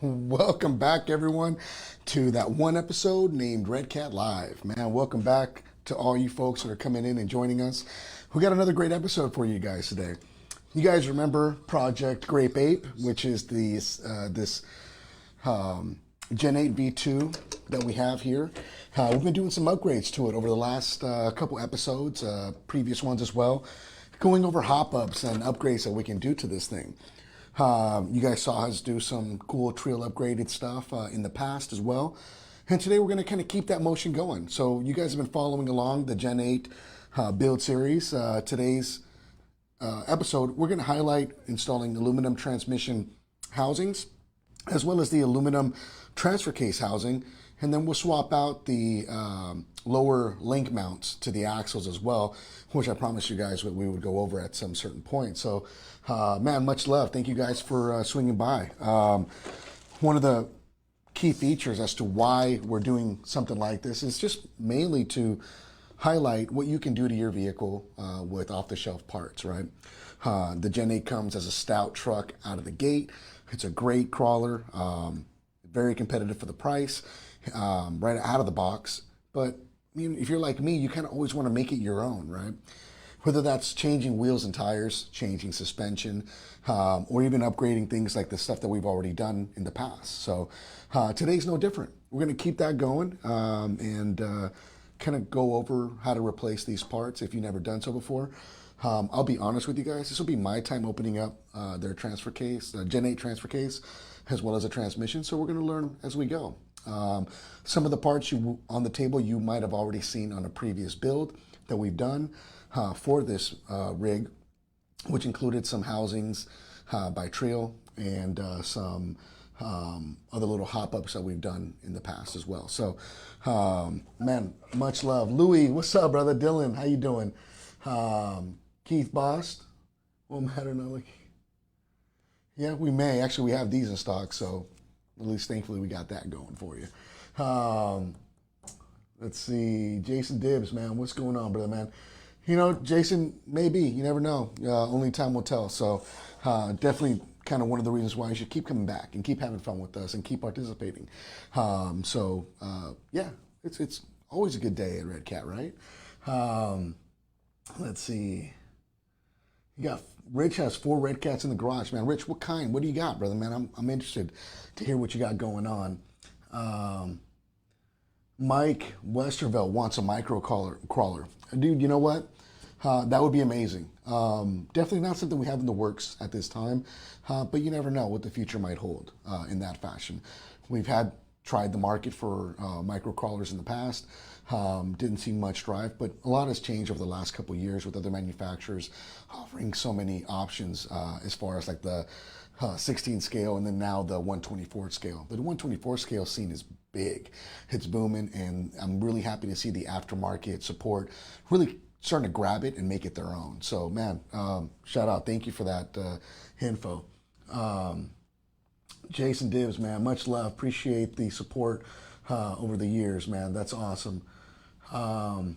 Welcome back, everyone, to that one episode named Redcat Live. Man, welcome back to all you folks that are coming in and joining us. We got another great episode for you guys today. You guys remember Project Grape Ape, which is this Gen 8 V2 that we have here. We've been doing some upgrades to it over the last couple episodes, previous ones as well, going over hop-ups and upgrades that we can do to this thing. You guys saw us do some cool trail upgraded stuff in the past as well. And today we're going to kind of keep that motion going. So you guys have been following along the Gen 8 build series. Today's episode, we're going to highlight installing aluminum transmission housings, as well as the aluminum transfer case housing. And then we'll swap out the lower link mounts to the axles as well, which I promised you guys we would go over at some certain point. So, man, much love. Thank you guys for swinging by. One of the key features as to why we're doing something like this is just mainly to highlight what you can do to your vehicle with off-the-shelf parts, right? The Gen 8 comes as a stout truck out of the gate. It's a great crawler, very competitive for the price, right out of the box. But if you're like me, you kind of always want to make it your own, right? Whether that's changing wheels and tires, changing suspension, or even upgrading things like the stuff that we've already done in the past. So today's no different. We're going to keep that going and kind of go over how to replace these parts if you've never done so before. I'll be honest with you guys, this will be my time opening up their transfer case, Gen 8 transfer case, as well as a transmission. So we're going to learn as we go. Some of the parts on the table you might have already seen on a previous build that we've done for this rig, which included some housings by Trio and some other little hop-ups that we've done in the past as well. So, man, much love. Louis, what's up, brother? Dylan, how you doing? Keith Bost, won't matter, no, like, yeah, we may. Actually, we have these in stock, so at least thankfully we got that going for you. Let's see, Jason Dibbs, man, what's going on, brother, man? You know, Jason, maybe, you never know. Only time will tell. So definitely kind of one of the reasons why you should keep coming back and keep having fun with us and keep participating. Yeah, it's always a good day at Redcat, right? Let's see. You got Rich has 4 Redcats in the garage, man. Rich, what kind? What do you got, brother, man? I'm interested to hear what you got going on. Mike Westervelt wants a micro crawler. Dude, you know what? That would be amazing. Definitely not something we have in the works at this time, but you never know what the future might hold in that fashion. We've tried the market for micro crawlers in the past. Didn't see much drive, but a lot has changed over the last couple of years with other manufacturers offering so many options as far as like the 16 scale and then now the 124 scale. The 124 scale scene is big. It's booming, and I'm really happy to see the aftermarket support really starting to grab it and make it their own. So, man, shout out. Thank you for that info. Jason Dibbs, man, much love. Appreciate the support over the years, man. That's awesome. A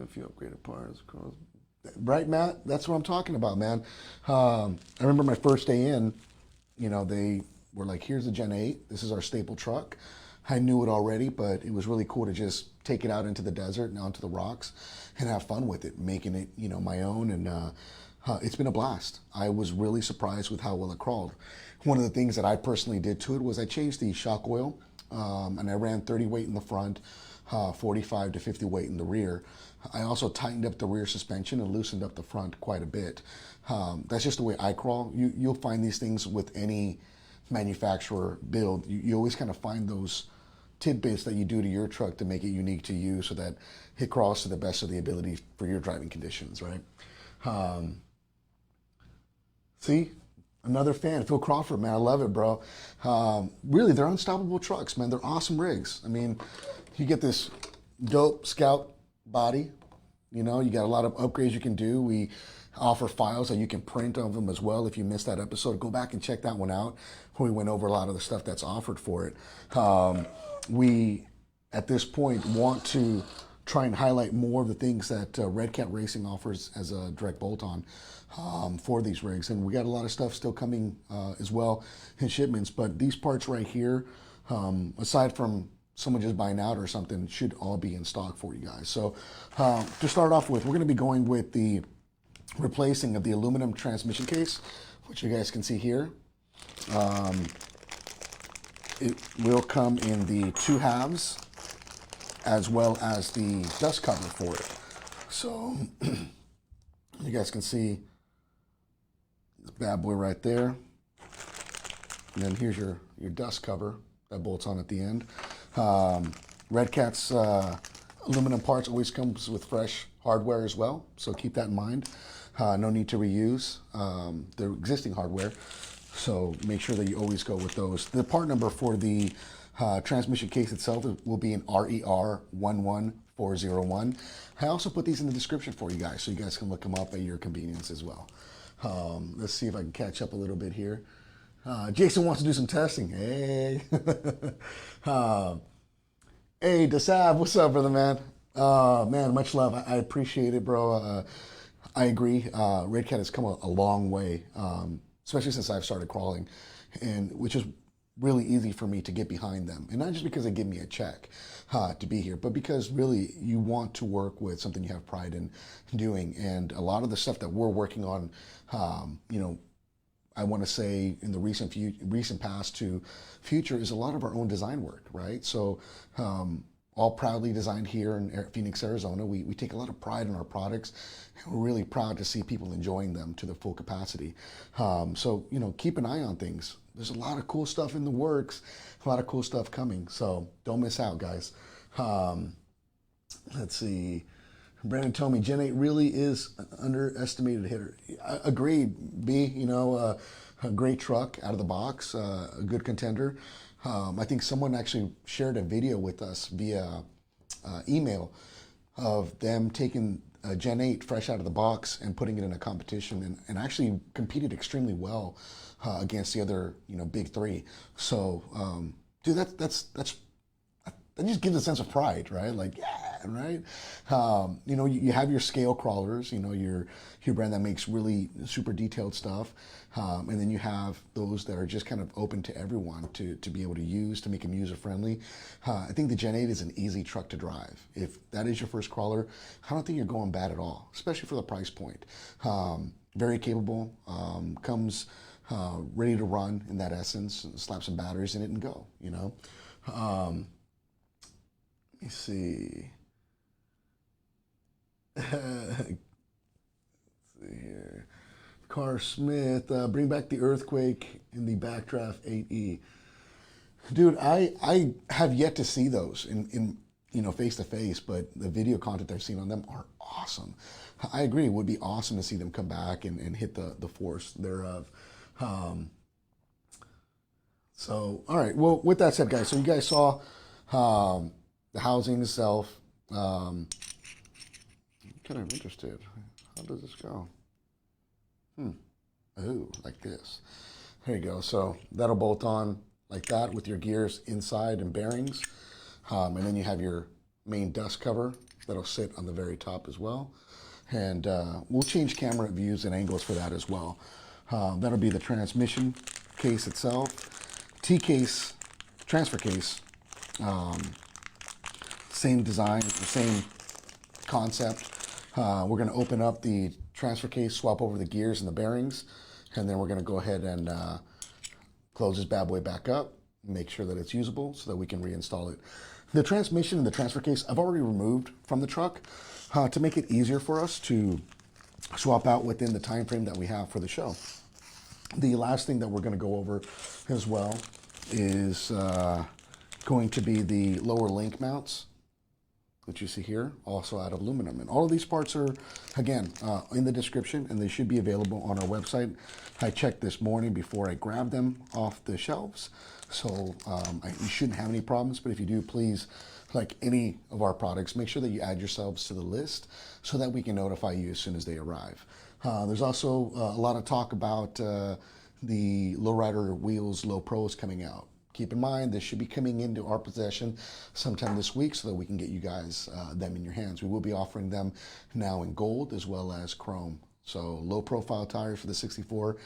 few upgraded parts. Right, Matt? That's what I'm talking about, man. I remember my first day in, you know, they were like, here's the Gen 8. This is our staple truck. I knew it already, but it was really cool to just take it out into the desert and onto the rocks and have fun with it, making it, you know, my own. And it's been a blast. I was really surprised with how well it crawled. One of the things that I personally did to it was I changed the shock oil, and I ran 30 weight in the front, 45 to 50 weight in the rear. I also tightened up the rear suspension and loosened up the front quite a bit. That's just the way I crawl. You'll find these things with any manufacturer build. You always kind of find those tidbits that you do to your truck to make it unique to you so that it crawls to the best of the ability for your driving conditions, right? See? Another fan, Phil Crawford, man, I love it, bro. Really, they're unstoppable trucks, man. They're awesome rigs. I mean, you get this dope Scout body, you know, you got a lot of upgrades you can do. We offer files that you can print of them as well. If you missed that episode, go back and check that one out where we went over a lot of the stuff that's offered for it. We, at this point, want to try and highlight more of the things that Redcat Racing offers as a direct bolt-on for these rigs. And we got a lot of stuff still coming as well in shipments, but these parts right here, aside from someone just buying out or something, should all be in stock for you guys. So to start off with, we're going to be going with the replacing of the aluminum transmission case, which you guys can see here. It will come in the 2 halves, as well as the dust cover for it. So you guys can see this bad boy right there. And then here's your dust cover that bolts on at the end. Redcat's aluminum parts always comes with fresh hardware as well, so keep that in mind. No need to reuse the existing hardware, so make sure that you always go with those. The part number for the transmission case itself will be an RER 11401. I also put these in the description for you guys, so you guys can look them up at your convenience as well. Let's see if I can catch up a little bit here. Jason wants to do some testing. Hey. Hey, Desav, what's up, brother, man? Man, much love. I appreciate it, bro. I agree. Redcat has come a long way, especially since I've started crawling, and which is really easy for me to get behind them. And not just because they give me a check to be here, but because really you want to work with something you have pride in doing. And a lot of the stuff that we're working on, you know, I want to say in the recent past to future is a lot of our own design work, right? So all proudly designed here in Phoenix, Arizona. We take a lot of pride in our products, and we're really proud to see people enjoying them to their full capacity. So, you know, keep an eye on things. There's a lot of cool stuff in the works, a lot of cool stuff coming. So don't miss out, guys. Let's see. Brandon told me Gen 8 really is an underestimated hitter. Agreed, B. You know, a great truck out of the box, a good contender. I think someone actually shared a video with us via email of them taking a Gen 8 fresh out of the box and putting it in a competition, and actually competed extremely well against the other, you know, big 3. So, dude, that just gives a sense of pride, right? Like, yeah, right? You know, you have your scale crawlers, you know, your brand that makes really super detailed stuff. And then you have those that are just kind of open to everyone to be able to use, to make them user-friendly. I think the Gen 8 is an easy truck to drive. If that is your first crawler, I don't think you're going bad at all, especially for the price point. Very capable, comes ready to run in that essence, slap some batteries in it and go, you know? Let me see. Let's see here. Carr Smith, bring back the earthquake in the backdraft 8E. Dude, I have yet to see those in you know, face to face, but the video content I've seen on them are awesome. I agree, it would be awesome to see them come back and hit the force thereof. So, all right, well, with that said, guys, so you guys saw the housing itself. I'm kind of interested. How does this go? Oh, like this. There you go. So that'll bolt on like that with your gears inside and bearings. And then you have your main dust cover that'll sit on the very top as well. And we'll change camera views and angles for that as well. That'll be the transmission case itself. T-case, transfer case, same design, the same concept. We're going to open up the transfer case, swap over the gears and the bearings, and then we're going to go ahead and close this bad boy back up, make sure that it's usable so that we can reinstall it. The transmission and the transfer case I've already removed from the truck to make it easier for us to swap out within the time frame that we have for the show. The last thing that we're going to go over as well is going to be the lower link mounts, which you see here, also out of aluminum. And all of these parts are, again, in the description, and they should be available on our website. I checked this morning before I grabbed them off the shelves, so you shouldn't have any problems, but if you do, please, like any of our products, make sure that you add yourselves to the list so that we can notify you as soon as they arrive. There's also a lot of talk about the Lowrider Wheels Low Pros coming out. keep in mind, this should be coming into our possession sometime this week so that we can get you guys them in your hands. We will be offering them now in gold as well as chrome. So low profile tires for the 64.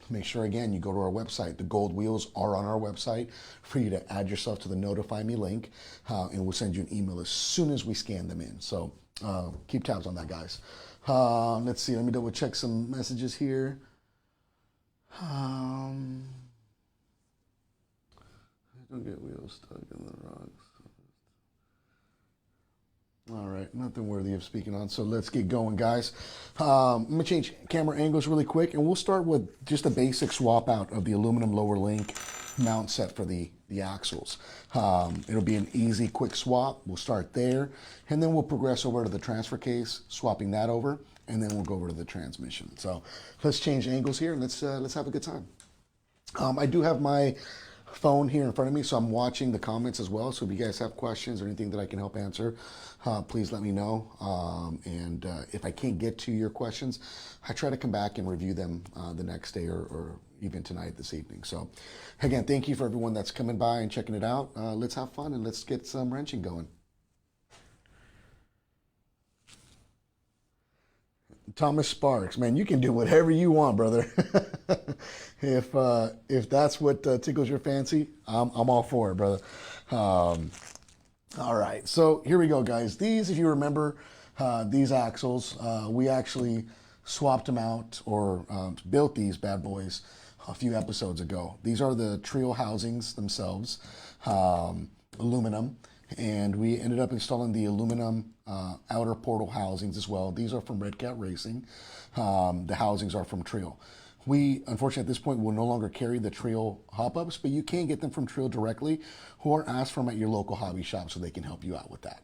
Make sure, again, you go to our website. The gold wheels are on our website for you to add yourself to the Notify Me link, and we'll send you an email as soon as we scan them in. So keep tabs on that, guys. Let's see. Let me double check some messages here. Don't get wheels stuck in the rocks. All right, nothing worthy of speaking on, so let's get going, guys. I'm going to change camera angles really quick, and we'll start with just a basic swap out of the aluminum lower link mount set for the axles. It'll be an easy, quick swap. We'll start there, and then we'll progress over to the transfer case, swapping that over, and then we'll go over to the transmission. So let's change angles here, and let's have a good time. I do have my phone here in front of me, so I'm watching the comments as well. So if you guys have questions or anything that I can help answer, please let me know. And if I can't get to your questions, I try to come back and review them the next day or even tonight, this evening. So again, thank you for everyone that's coming by and checking it out. Let's have fun and let's get some wrenching going. Thomas Sparks, man, you can do whatever you want, brother. If that's what tickles your fancy, I'm all for it, brother. All right, so here we go, guys. These, if you remember, these axles, we actually swapped them out or built these bad boys a few episodes ago. These are the Trio housings themselves, aluminum, and we ended up installing the aluminum outer portal housings as well. These are from Redcat Racing. The housings are from Trio. We, unfortunately, at this point, will no longer carry the Trio hop-ups, but you can get them from Trio directly or ask for them at your local hobby shop so they can help you out with that.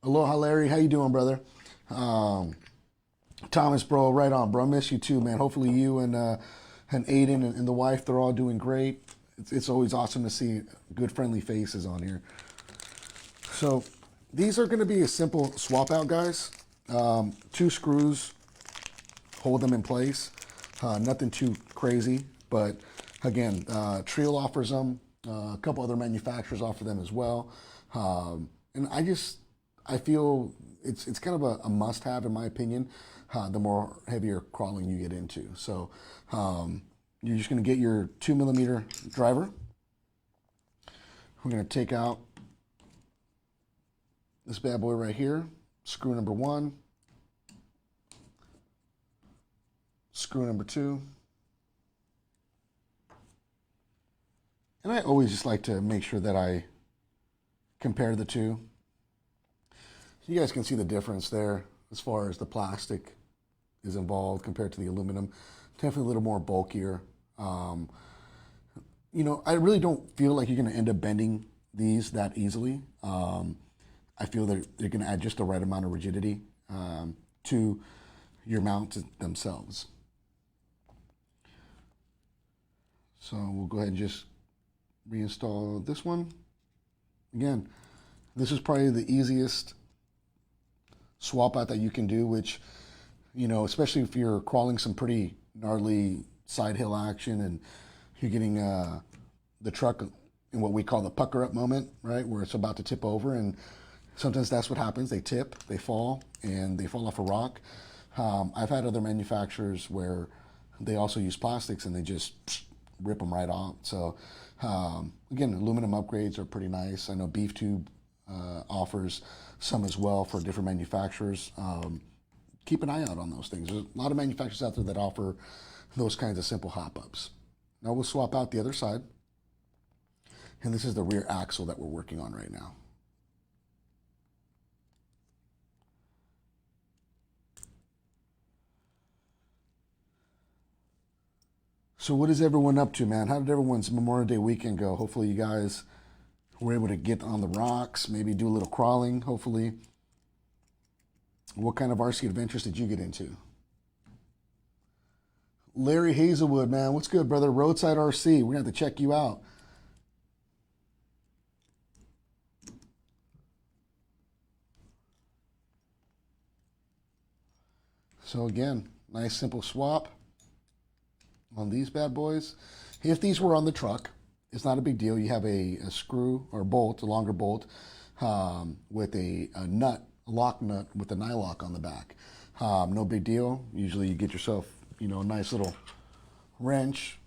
Aloha, Larry. How you doing, brother? Thomas, bro, right on, bro. Miss you too, man. Hopefully you and Aiden and the wife, they're all doing great. It's always awesome to see good, friendly faces on here. So these are going to be a simple swap out, guys. 2 screws hold them in place. Nothing too crazy, but again, Trio offers them. A couple other manufacturers offer them as well. And I feel it's kind of a must-have, in my opinion, the more heavier crawling you get into. So you're just going to get your 2mm driver. We're going to take out this bad boy right here, screw number 1, screw number 2. And I always just like to make sure that I compare the two. You guys can see the difference there as far as the plastic is involved compared to the aluminum. Definitely a little more bulkier. You know, I really don't feel like you're going to end up bending these that easily. I feel that they're going to add just the right amount of rigidity to your mounts themselves. So we'll go ahead and just reinstall this one. Again, this is probably the easiest swap out that you can do, which, you know, especially if you're crawling some pretty gnarly side hill action and you're getting the truck in what we call the pucker up moment, right, where it's about to tip over, and sometimes that's what happens. They tip, they fall, and they fall off a rock. I've had other manufacturers where they also use plastics and they just rip them right off. So again, aluminum upgrades are pretty nice. I know Beef Tube offers some as well for different manufacturers. Keep an eye out on those things. There's a lot of manufacturers out there that offer those kinds of simple hop-ups. Now we'll swap out the other side. And this is the rear axle that we're working on right now. So what is everyone up to, man? How did everyone's Memorial Day weekend go? Hopefully you guys were able to get on the rocks, maybe do a little crawling, hopefully. What kind of RC adventures did you get into? Larry Hazelwood, man, what's good, brother? Roadside RC, we're gonna have to check you out. So again, nice simple swap. on these bad boys. If these were on the truck, it's not a big deal. You have a screw or bolt, a longer bolt, with a nut, a lock nut with a nylock on the back. No big deal. Usually you get yourself, a nice little wrench,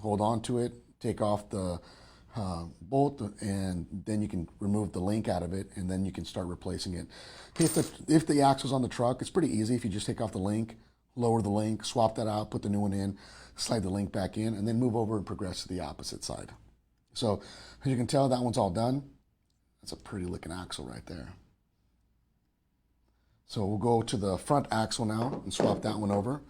hold on to it, take off the bolt, and then you can remove the link out of it, and then you can start replacing it. If the axle's on the truck, it's pretty easy. If you just take off the link, lower the link, swap that out, put the new one in, slide the link back in, and then move over and progress to the opposite side. So as you can tell, that one's all done. That's a pretty looking axle right there. So we'll go to the front axle now and swap that one over.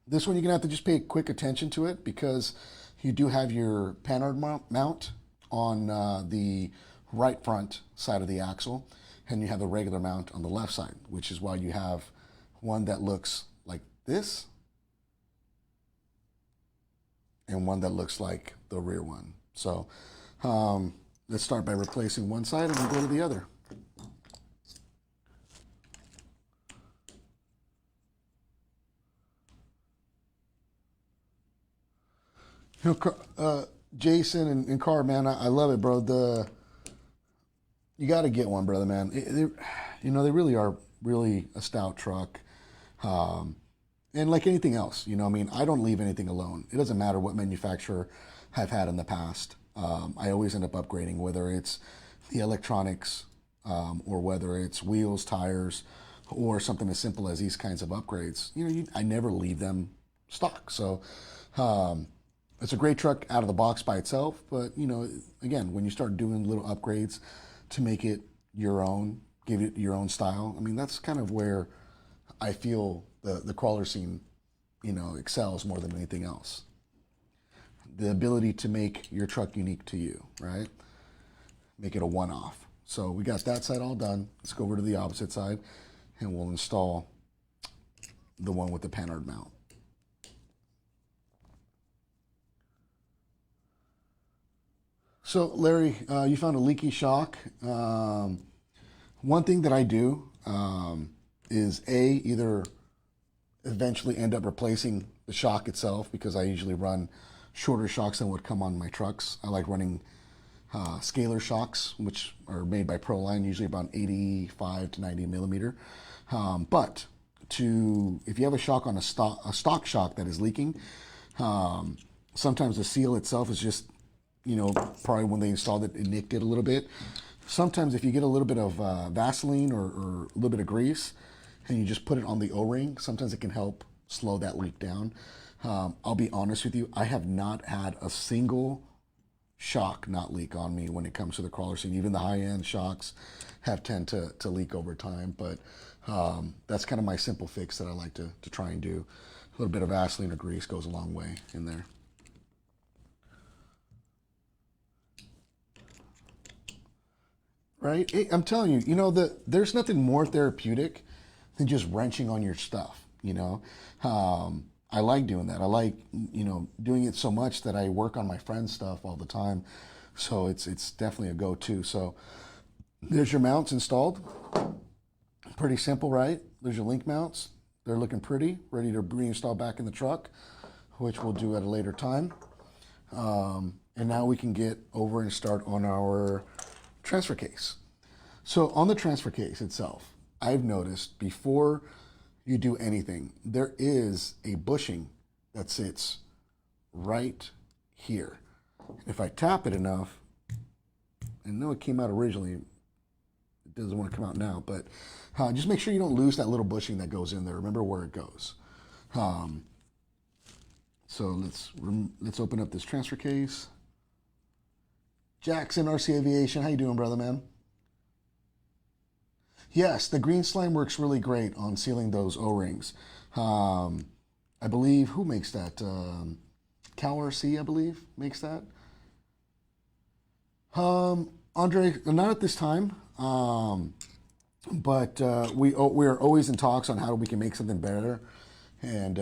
This one you're gonna have to just pay quick attention to it, because you do have your panhard mount on the right front side of the axle, and you have the regular mount on the left side, which is why you have one that looks like this and one that looks like the rear one. So let's start by replacing one side and then go to the other. Jason and Carr, man, I love it, bro. You got to get one, brother, man. They really are really a stout truck. And like anything else, I don't leave anything alone. It doesn't matter what manufacturer I've had in the past. I always end up upgrading, whether it's the electronics, or whether it's wheels, tires, or something as simple as these kinds of upgrades. I never leave them stock. So, it's a great truck out of the box by itself, but again, when you start doing little upgrades to make it your own, give it your own style, that's kind of where I feel the crawler scene, excels more than anything else. The ability to make your truck unique to you, right? Make it a one-off. So we got that side all done. Let's go over to the opposite side, and we'll install the one with the panhard mount. So Larry, you found a leaky shock. One thing that I do is either eventually end up replacing the shock itself, because I usually run shorter shocks than would come on my trucks. I like running scalar shocks, which are made by Proline, usually about 85 to 90 millimeter. But if you have a shock on a stock shock that is leaking, sometimes the seal itself is just, probably when they installed it, it nicked it a little bit. Sometimes if you get a little bit of Vaseline or a little bit of grease and you just put it on the O-ring, sometimes it can help slow that leak down. I'll be honest with you, I have not had a single shock not leak on me when it comes to the crawler scene. Even the high-end shocks tend to leak over time, but that's kind of my simple fix that I like to try and do. A little bit of Vaseline or grease goes a long way in there. Right? I'm telling you, there's nothing more therapeutic than just wrenching on your stuff, I like doing that. I like, doing it so much that I work on my friend's stuff all the time. So it's definitely a go-to. So there's your mounts installed. Pretty simple, right? There's your link mounts. They're looking pretty, ready to reinstall back in the truck, which we'll do at a later time. And now we can get over and start on our transfer case. So on the transfer case itself, I've noticed before you do anything, there is a bushing that sits right here. If I tap it enough, I know it came out originally, it doesn't want to come out now, but just make sure you don't lose that little bushing that goes in there. Remember where it goes. So let's open up this transfer case. Jackson, RC Aviation, how you doing, brother, man? Yes, the green slime works really great on sealing those O-rings. I believe, who makes that? Cal RC, I believe, makes that. Andre, not at this time, but we are always in talks on how we can make something better and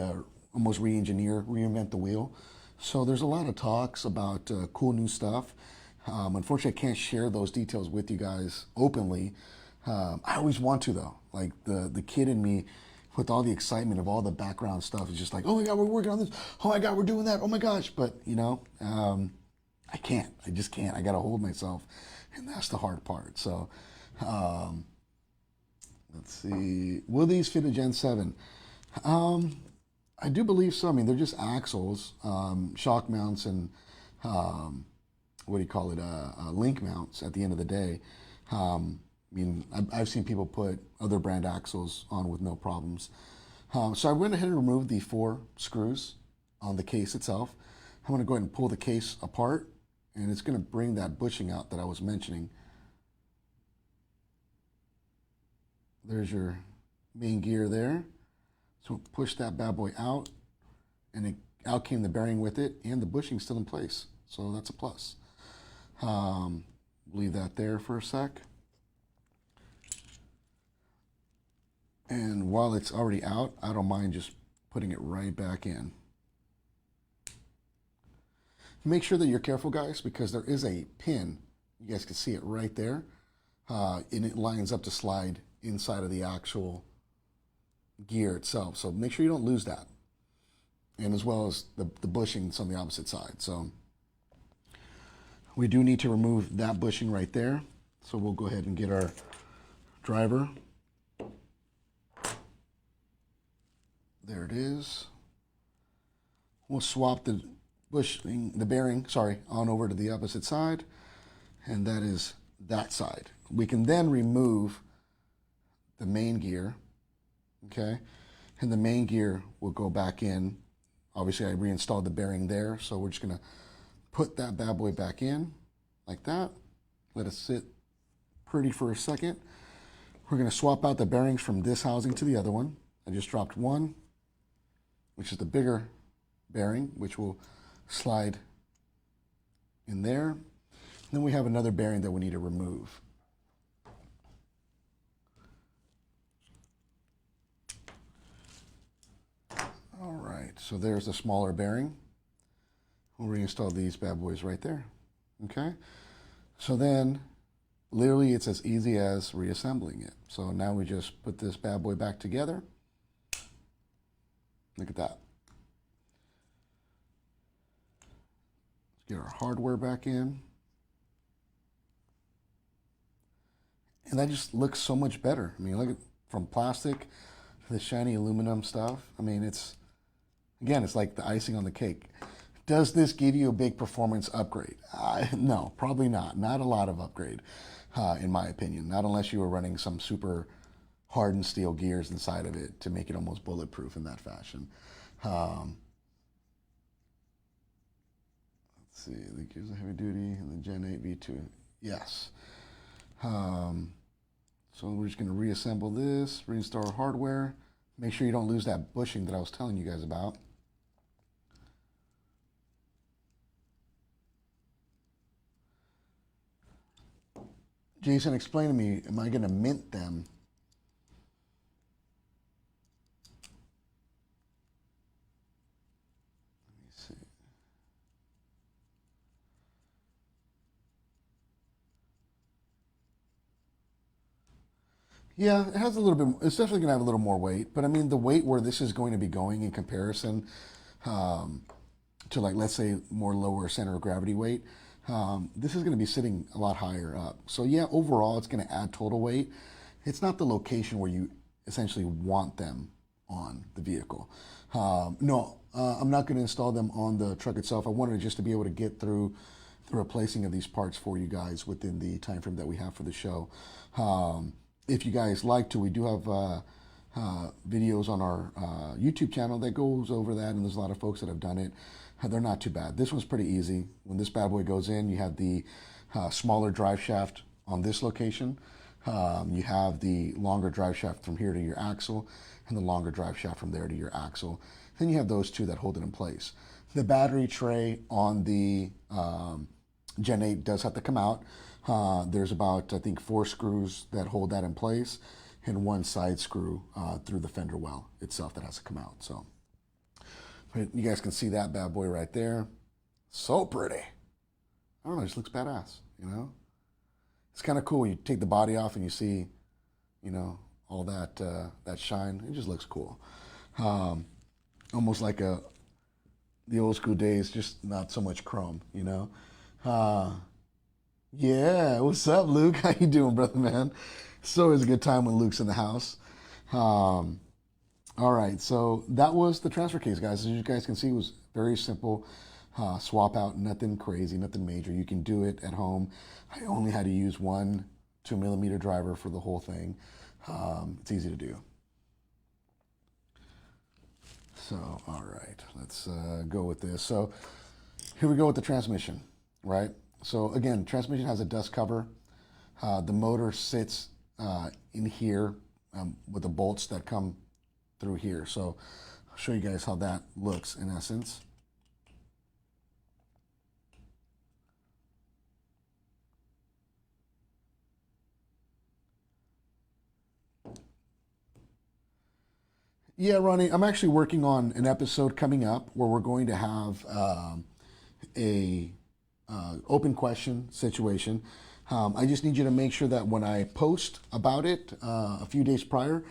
almost reinvent the wheel. So there's a lot of talks about cool new stuff. Unfortunately, I can't share those details with you guys openly. I always want to, though. Like the kid in me with all the excitement of all the background stuff, it's just like, oh my God, we're working on this. Oh my God, we're doing that. Oh my gosh. But, I can't. I just can't. I got to hold myself. And that's the hard part. So, let's see. Will these fit a Gen 7? I do believe so. I mean, they're just axles, shock mounts, and what do you call it? Link mounts at the end of the day. I mean, I've seen people put other brand axles on with no problems. So I went ahead and removed the 4 screws on the case itself. I'm going to go ahead and pull the case apart, and it's going to bring that bushing out that I was mentioning. There's your main gear there. So push that bad boy out, and out came the bearing with it, and the bushing's still in place. So that's a plus. Leave that there for a sec. And while it's already out, I don't mind just putting it right back in. Make sure that you're careful, guys, because there is a pin. You guys can see it right there. And it lines up to slide inside of the actual gear itself. So make sure you don't lose that. And as well as the bushings on the opposite side. So we do need to remove that bushing right there. So we'll go ahead and get our driver. There it is. We'll swap the bushing, the bearing, on over to the opposite side. And that is that side. We can then remove the main gear. Okay. And the main gear will go back in. Obviously, I reinstalled the bearing there. So we're just going to put that bad boy back in like that. Let it sit pretty for a second. We're going to swap out the bearings from this housing to the other one. I just dropped one, which is the bigger bearing, which will slide in there. And then we have another bearing that we need to remove. All right, so there's the smaller bearing. We'll reinstall these bad boys right there. Okay, so then literally it's as easy as reassembling it. So now we just put this bad boy back together. Look at that. Let's get our hardware back in. And that just looks so much better. I mean, look at from plastic to the shiny aluminum stuff. I mean, it's, again, it's like the icing on the cake. Does this give you a big performance upgrade? No, probably not. Not a lot of upgrade, in my opinion. Not unless you were running some super hardened steel gears inside of it to make it almost bulletproof in that fashion. Let's see, the gears are heavy duty and the Gen 8 V2. Yes. So we're just going to reassemble this, reinstall our hardware. Make sure you don't lose that bushing that I was telling you guys about. Jason, explain to me, am I going to mint them? Let me see. Yeah, it has a little bit, it's definitely going to have a little more weight, but I mean, the weight where this is going to be going in comparison to, like, let's say more lower center of gravity weight, this is going to be sitting a lot higher up. So yeah, overall, it's going to add total weight. It's not the location where you essentially want them on the vehicle. No, I'm not going to install them on the truck itself. I wanted just to be able to get through the replacing of these parts for you guys within the time frame that we have for the show. If you guys like to, we do have videos on our YouTube channel that goes over that, and there's a lot of folks that have done it. They're not too bad. This one's pretty easy. When this bad boy goes in, you have the smaller drive shaft on this location. You have the longer drive shaft from here to your axle, and the longer drive shaft from there to your axle. Then you have those two that hold it in place. The battery tray on the Gen 8 does have to come out. There's about, I think, 4 screws that hold that in place, and 1 side screw through the fender well itself that has to come out. So you guys can see that bad boy right there. So pretty. I don't know, it just looks badass, you know? It's kind of cool. You take the body off and you see, you know, all that that shine. It just looks cool. Almost like the old school days, just not so much chrome, you know. Yeah, what's up, Luke? How you doing, brother, man? It's always a good time when Luke's in the house. All right, so that was the transfer case, guys. As you guys can see, it was very simple. Swap out, nothing crazy, nothing major. You can do it at home. I only had to use one 2mm driver for the whole thing. It's easy to do. So, all right, let's go with this. So here we go with the transmission, right? So again, transmission has a dust cover. The motor sits in here with the bolts that come through here. So I'll show you guys how that looks in essence. Yeah, Ronnie, I'm actually working on an episode coming up where we're going to have a open question situation. I just need you to make sure that when I post about it a few days prior,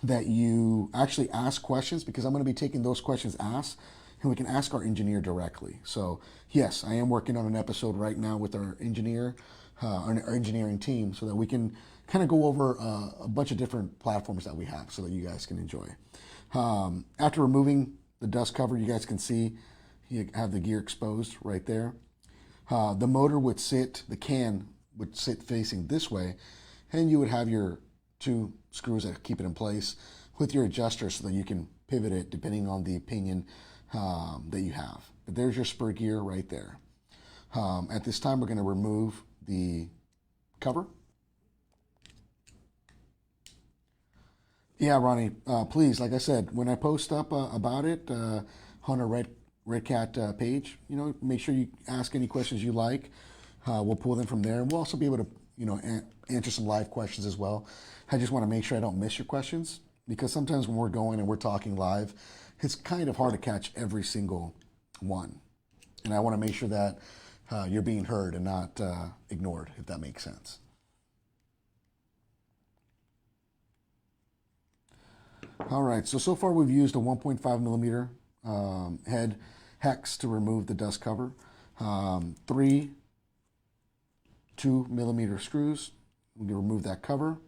that you actually ask questions, because I'm going to be taking those questions asked and we can ask our engineer directly. So yes, I am working on an episode right now with our engineer, our engineering team, so that we can kind of go over a bunch of different platforms that we have so that you guys can enjoy. After removing the dust cover, you guys can see you have the gear exposed right there. The motor would sit, the can would sit facing this way, and you would have your two screws that keep it in place with your adjuster so that you can pivot it depending on the opinion that you have. But there's your spur gear right there. At this time, we're going to remove the cover. Yeah, Ronnie, please, like I said, when I post up about it on our Redcat page, you know, make sure you ask any questions you like. We'll pull them from there, and we'll also be able to, you know, answer some live questions as well. I just want to make sure I don't miss your questions, because sometimes when we're going and we're talking live, it's kind of hard to catch every single one. And I want to make sure that you're being heard and not ignored, if that makes sense. All right, so far we've used a 1.5mm head hex to remove the dust cover. 3 2mm screws. We're going to remove that cover.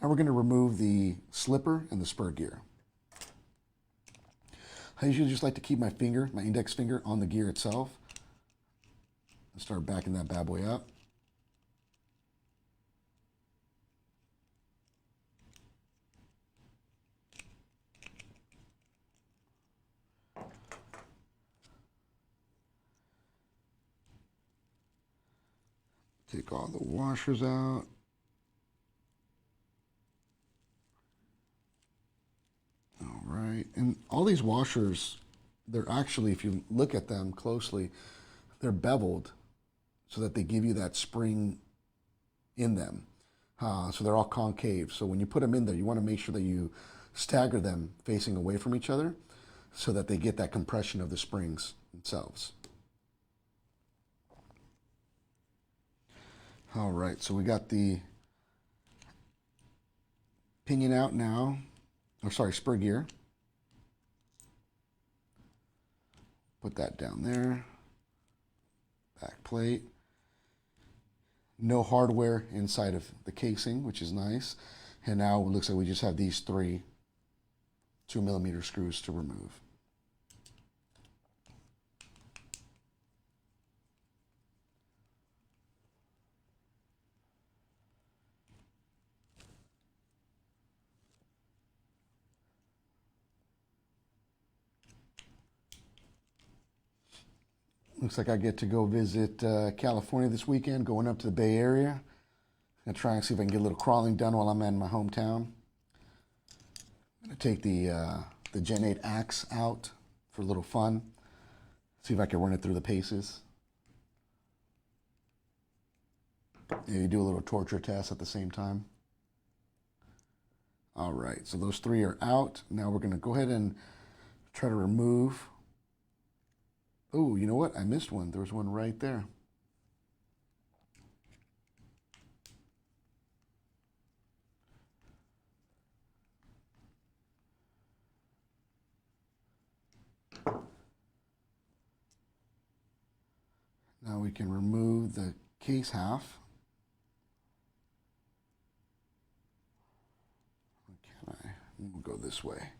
And we're going to remove the slipper and the spur gear. I usually just like to keep my finger, my index finger, on the gear itself. And start backing that bad boy up. Take all the washers out. All right, and all these washers, they're actually, if you look at them closely, they're beveled so that they give you that spring in them. So they're all concave. So when you put them in there, you want to make sure that you stagger them facing away from each other so that they get that compression of the springs themselves. All right, so we got the pinion out now. Oh, sorry, spur gear. Put that down there. Back plate. No hardware inside of the casing, which is nice. And now it looks like we just have these 3 2mm screws to remove. Looks like I get to go visit California this weekend, going up to the Bay Area. Gonna try and see if I can get a little crawling done while I'm in my hometown. I'm gonna take the Gen8 axe out for a little fun. See if I can run it through the paces. Maybe do a little torture test at the same time. All right, so those 3 are out. Now we're gonna go ahead and try to remove. Oh, you know what? I missed one. There was one right there. Now we can remove the case half. Can I? We'll go this way.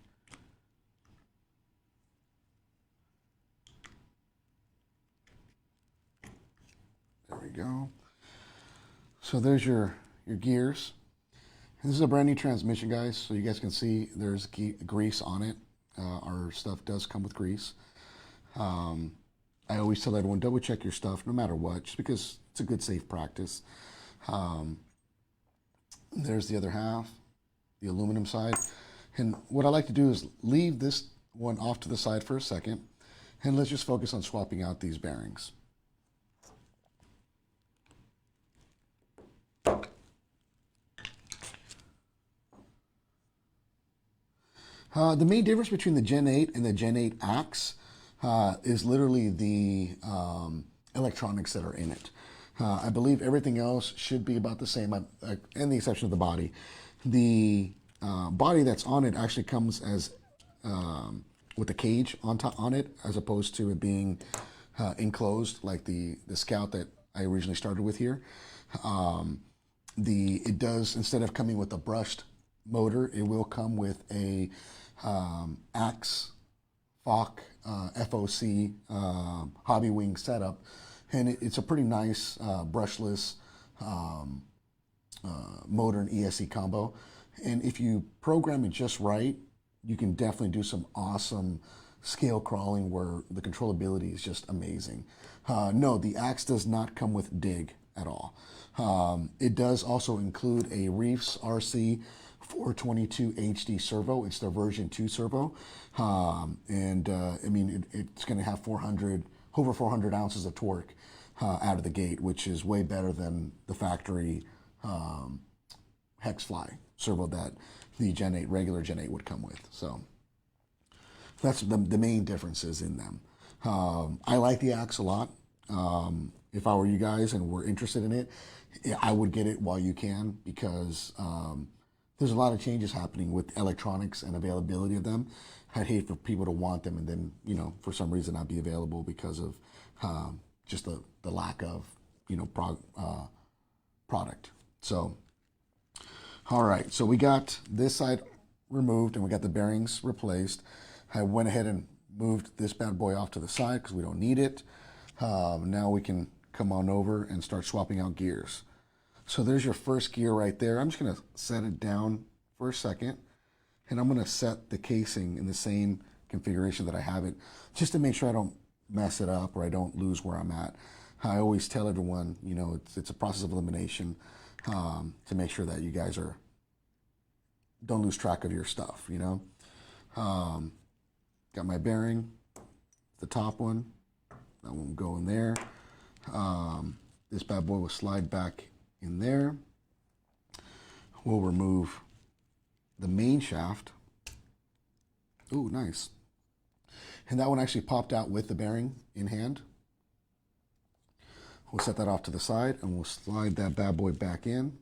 There we go. So there's your gears. This is a brand new transmission, guys, so you guys can see there's grease on it. Our stuff does come with grease. I always tell everyone, double check your stuff no matter what, just because it's a good safe practice. There's the other half, the aluminum side. And what I like to do is leave this one off to the side for a second, and let's just focus on swapping out these bearings. The main difference between the Gen 8 and the Gen 8 axe is literally the electronics that are in it. I believe everything else should be about the same, and the exception of the body. The body that's on it actually comes as with a cage on it, as opposed to it being enclosed like the Scout that I originally started with here. It does, instead of coming with a brushed motor, it will come with a axe FOC hobby wing setup, and it's a pretty nice brushless motor and ESC combo. And if you program it just right, you can definitely do some awesome scale crawling where the controllability is just amazing. No, the axe does not come with dig at all. It does also include a Reefs RC 422 HD servo. It's the version 2 servo. I mean, it's going to have over 400 ounces of torque out of the gate, which is way better than the factory Hexfly servo that the regular Gen 8 would come with. So that's the main differences in them. I like the axe a lot. If I were you guys and were interested in it, I would get it while you can, because there's a lot of changes happening with electronics and availability of them. I'd hate for people to want them and then, for some reason not be available because of just the lack of, product. So, all right, so we got this side removed and we got the bearings replaced. I went ahead and moved this bad boy off to the side because we don't need it. Now we can come on over and start swapping out gears. So there's your first gear right there. I'm just going to set it down for a second, and I'm going to set the casing in the same configuration that I have it, just to make sure I don't mess it up or I don't lose where I'm at. I always tell everyone, it's a process of elimination, to make sure that you guys don't lose track of your stuff, Got my bearing, the top one, that one will go in there. This bad boy will slide back in there. We'll remove the main shaft. Ooh, nice. And that one actually popped out with the bearing in hand. We'll set that off to the side and we'll slide that bad boy back in.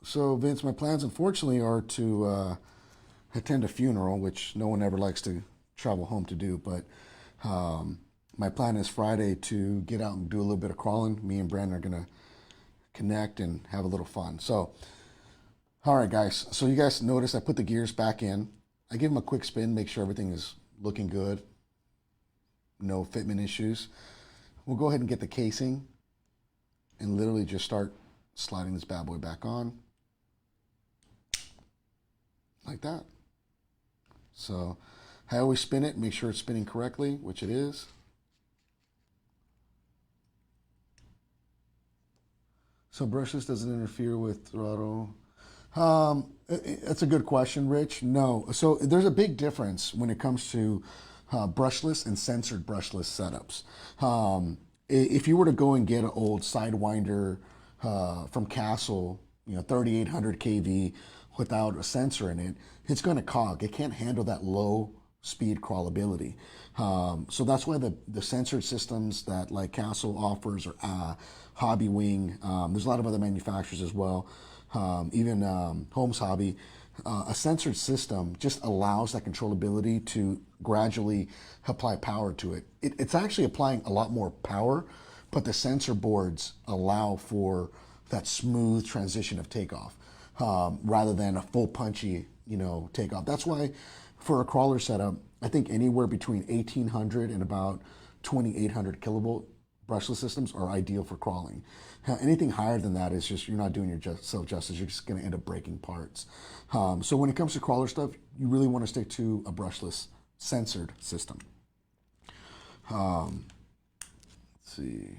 So Vince, my plans unfortunately are to attend a funeral, which no one ever likes to travel home to do, but my plan is Friday to get out and do a little bit of crawling. Me and Brandon are gonna connect and have a little fun. So, all right, guys. So you guys notice I put the gears back in. I give them a quick spin, make sure everything is looking good. No fitment issues. We'll go ahead and get the casing and literally just start sliding this bad boy back on. Like that. So I always spin it, make sure it's spinning correctly, which it is. So brushless doesn't interfere with throttle. That's a good question, Rich. No. So there's a big difference when it comes to brushless and censored brushless setups. If you were to go and get an old Sidewinder from Castle, 3800 kV without a sensor in it, it's going to cog. It can't handle that low speed crawlability. So that's why the censored systems that like Castle offers, or Hobby Wing, there's a lot of other manufacturers as well, even Holmes Hobby, a censored system just allows that controllability to gradually apply power to it. It's actually applying a lot more power, but the sensor boards allow for that smooth transition of takeoff, rather than a full punchy, takeoff. That's why for a crawler setup, I think anywhere between 1800 and about 2800 kilovolt brushless systems are ideal for crawling. Anything higher than that is just, you're not doing yourself justice. You're just going to end up breaking parts. So when it comes to crawler stuff, you really want to stick to a brushless censored system. Let's see.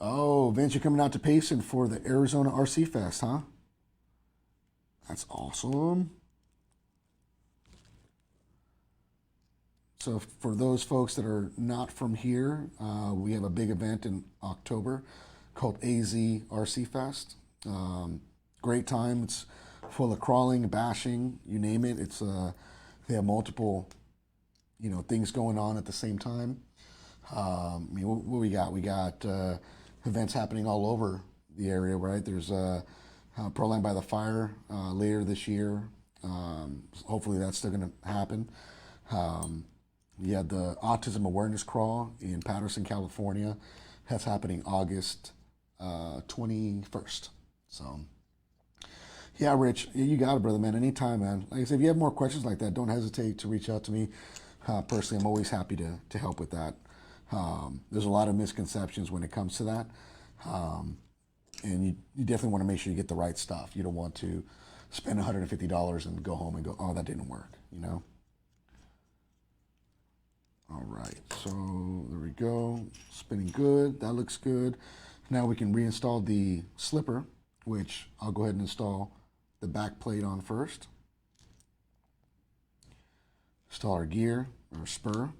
Oh, Vince, you're coming out to Payson for the Arizona RC Fest, huh? That's awesome. So for those folks that are not from here, we have a big event in October called AZ RC Fest. Great time. It's full of crawling, bashing, you name it. It's they have multiple, things going on at the same time. What we got? We got events happening all over the area, right? There's Proline by the Fire later this year. Hopefully that's still going to happen. You had the Autism Awareness Crawl in Patterson, California. That's happening August 21st. So, yeah, Rich, you got it, brother, man. Anytime, man. Like I said, if you have more questions like that, don't hesitate to reach out to me. Personally, I'm always happy to help with that. There's a lot of misconceptions when it comes to that. And you definitely want to make sure you get the right stuff. You don't want to spend $150 and go home and go, oh, that didn't work, All right, so there we go. Spinning good. That looks good. Now we can reinstall the slipper, which I'll go ahead and install the back plate on first. Install our gear, our spur.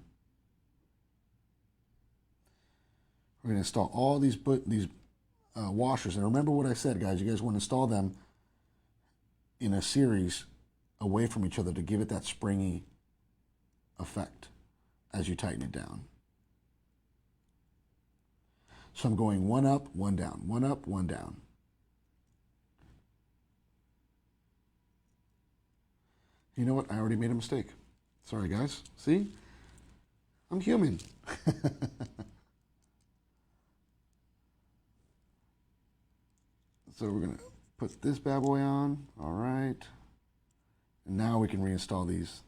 We're going to install all these washers. And remember what I said, guys. You guys want to install them in a series away from each other to give it that springy effect as you tighten it down. So I'm going one up, one down, one up, one down. You know what? I already made a mistake. Sorry, guys. See? I'm human. So we're going to put this bad boy on. All right. And now we can reinstall these.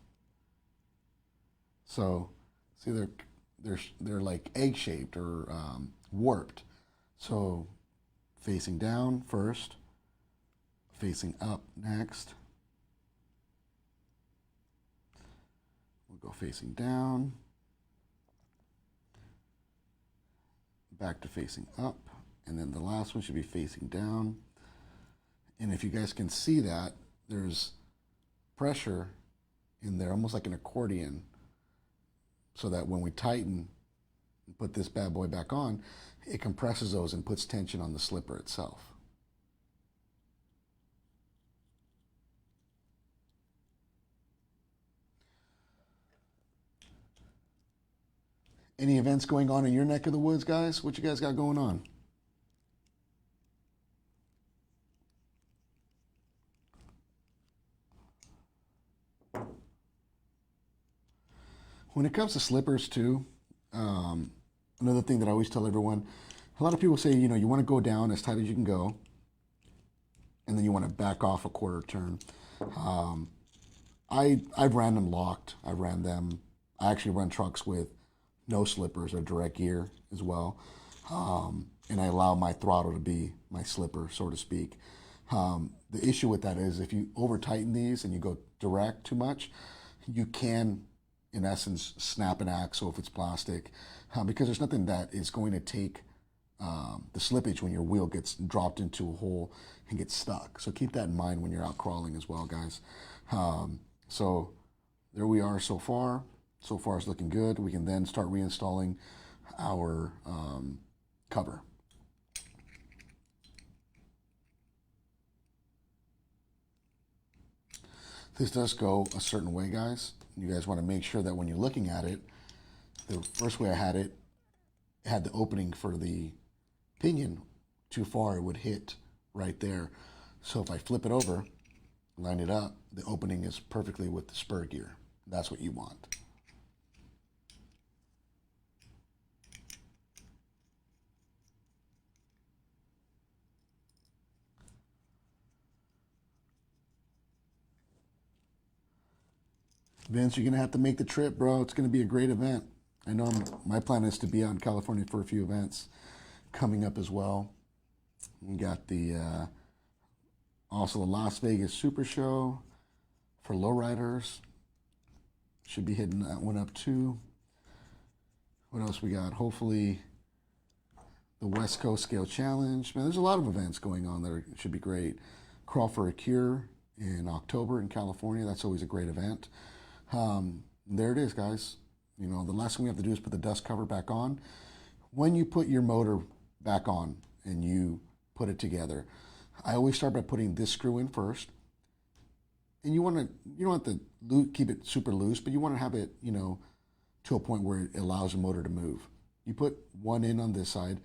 So, see, they're like egg-shaped or warped. So, facing down first, facing up next. We'll go facing down, back to facing up, and then the last one should be facing down. And if you guys can see that, there's pressure in there, almost like an accordion, so that when we tighten and put this bad boy back on, it compresses those and puts tension on the slipper itself. Any events going on in your neck of the woods, guys? What you guys got going on? When it comes to slippers too, another thing that I always tell everyone, a lot of people say, you want to go down as tight as you can go, and then you want to back off a quarter turn. I've ran them locked. I actually run trucks with no slippers or direct gear as well. And I allow my throttle to be my slipper, so to speak. The issue with that is if you over tighten these and you go direct too much, you can, in essence, snap an axle if it's plastic, because there's nothing that is going to take the slippage when your wheel gets dropped into a hole and gets stuck. So keep that in mind when you're out crawling as well, guys. So there we are so far. So far it's looking good. We can then start reinstalling our cover. This does go a certain way, guys. You guys want to make sure that when you're looking at it, the first way I had it, had the opening for the pinion too far, it would hit right there. So if I flip it over, line it up, the opening is perfectly with the spur gear. That's what you want. Vince, you're going to have to make the trip, bro. It's going to be a great event. I know my plan is to be out in California for a few events coming up as well. We got the also the Las Vegas Super Show for lowriders. Should be hitting that one up too. What else we got? Hopefully the West Coast Scale Challenge. Man, there's a lot of events going on that should be great. Crawl for a Cure in October in California. That's always a great event. There it is, guys. You know, the last thing we have to do is put the dust cover back on. When you put your motor back on and you put it together, I always start by putting this screw in first. And you don't have to keep it super loose, but you want to have it, you know, to a point where it allows the motor to move. You put one in on this side,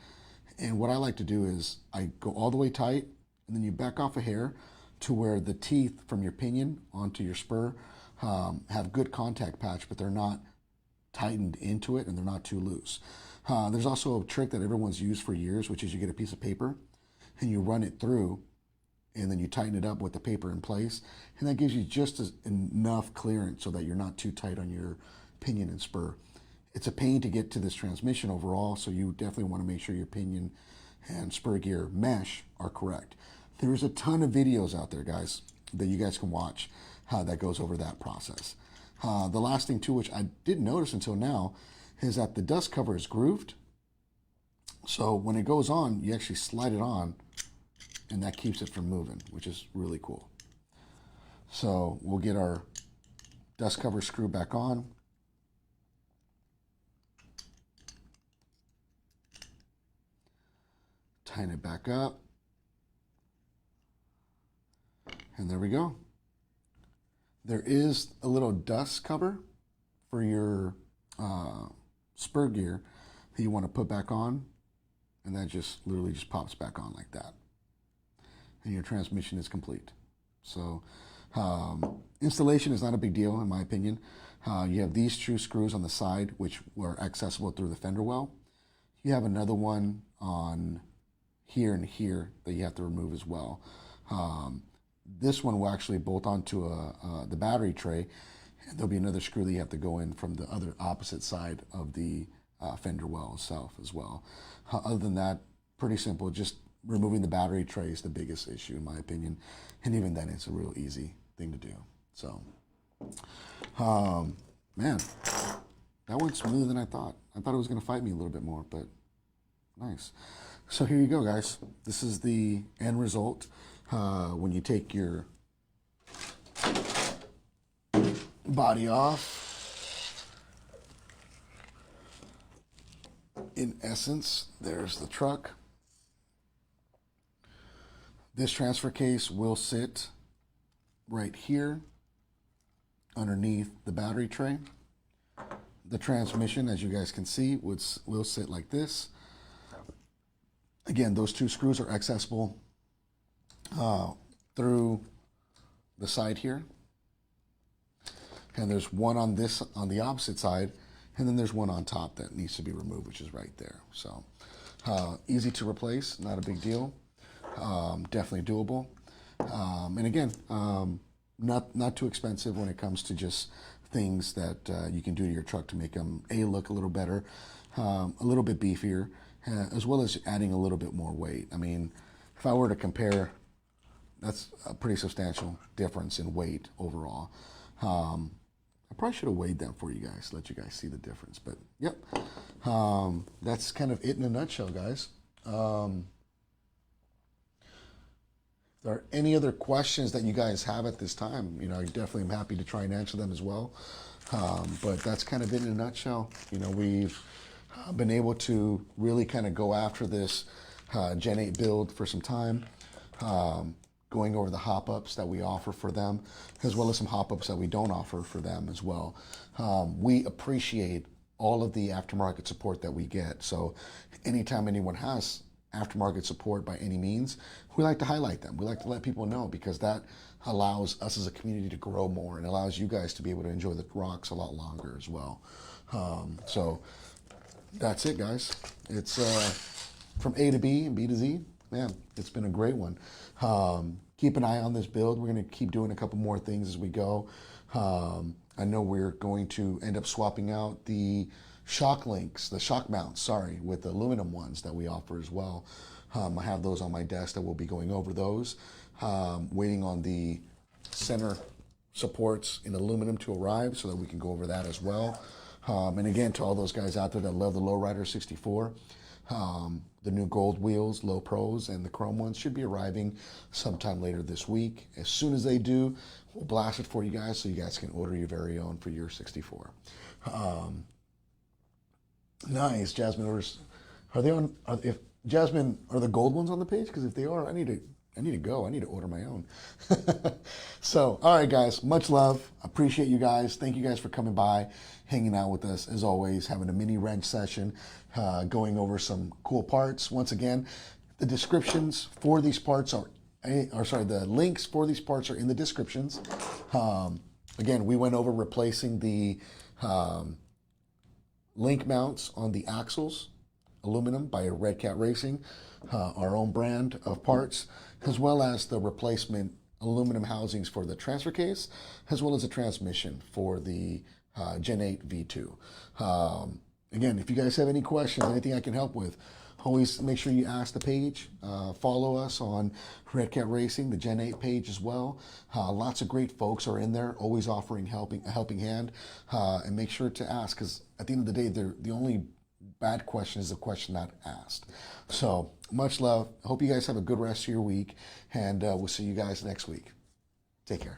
and what I like to do is I go all the way tight, and then you back off a hair to where the teeth from your pinion onto your spur have good contact patch, but they're not tightened into it and they're not too loose. There's also a trick that everyone's used for years, which is you get a piece of paper and you run it through and then you tighten it up with the paper in place, and that gives you just enough clearance so that you're not too tight on your pinion and spur. It's a pain to get to this transmission overall, so you definitely want to make sure your pinion and spur gear mesh are correct. There's a ton of videos out there, guys, that you guys can watch how that goes over that process. The last thing too, which I didn't notice until now, is that the dust cover is grooved. So when it goes on, you actually slide it on and that keeps it from moving, which is really cool. So we'll get our dust cover screw back on. Tighten it back up. And there we go. There is a little dust cover for your spur gear that you want to put back on, and that just literally just pops back on like that. And your transmission is complete. So installation is not a big deal in my opinion. You have these two screws on the side which were accessible through the fender well. You have another one on here and here that you have to remove as well. This one will actually bolt onto the battery tray, and there'll be another screw that you have to go in from the other opposite side of the fender well itself as well. Other than that, pretty simple. Just removing the battery tray is the biggest issue in my opinion, and even then it's a real easy thing to do. So man, that went smoother than I thought. I thought it was going to fight me a little bit more, but nice. So here you go, guys. This is the end result when you take your body off. In essence, there's the truck. This transfer case will sit right here underneath the battery tray. The transmission, as you guys can see, will sit like this. Again, those two screws are accessible through the side here. And there's one on the opposite side, and then there's one on top that needs to be removed, which is right there. So easy to replace, not a big deal. Definitely doable. And again, not too expensive when it comes to just things that you can do to your truck to make them look a little better, a little bit beefier, as well as adding a little bit more weight. I mean, if I were to compare, that's a pretty substantial difference in weight overall. I probably should have weighed them for you guys, let you guys see the difference. But yep, that's kind of it in a nutshell, guys. If there are any other questions that you guys have at this time, you know, I definitely am happy to try and answer them as well. But that's kind of it in a nutshell. You know, we've been able to really kind of go after this Gen 8 build for some time. going over the hop-ups that we offer for them, as well as some hop-ups that we don't offer for them as well. We appreciate all of the aftermarket support that we get. So anytime anyone has aftermarket support by any means, we like to highlight them. We like to let people know, because that allows us as a community to grow more and allows you guys to be able to enjoy the rocks a lot longer as well. So that's it, guys. It's from A to B and B to Z. Man, it's been a great one. Keep an eye on this build. We're going to keep doing a couple more things as we go. I know we're going to end up swapping out the shock links, the shock mounts, sorry, with the aluminum ones that we offer as well. I have those on my desk that we'll be going over those. Waiting on the center supports in aluminum to arrive so that we can go over that as well. And again, to all those guys out there that love the Lowrider 64, the new gold wheels, low pros, and the chrome ones should be arriving sometime later this week. As soon as they do, we'll blast it for you guys so you guys can order your very own for your 64. Nice. Jasmine orders. Are they on? If Jasmine, are the gold ones on the page? Because if they are, I need to go. I need to order my own. So, all right, guys. Much love. Appreciate you guys. Thank you guys for coming by, hanging out with us as always, having a mini wrench session, going over some cool parts. Once again, the descriptions for these parts the links for these parts are in the descriptions. Again, we went over replacing the link mounts on the axles, aluminum by Redcat Racing, our own brand of parts, as well as the replacement aluminum housings for the transfer case, as well as a transmission for the Gen8 V2. Again, if you guys have any questions, anything I can help with, always make sure you ask the page. Follow us on Redcat Racing, the Gen8 page as well. Lots of great folks are in there, always offering a helping hand. And make sure to ask, because at the end of the day, the only bad question is the question not asked. So much love. Hope you guys have a good rest of your week, and we'll see you guys next week. Take care.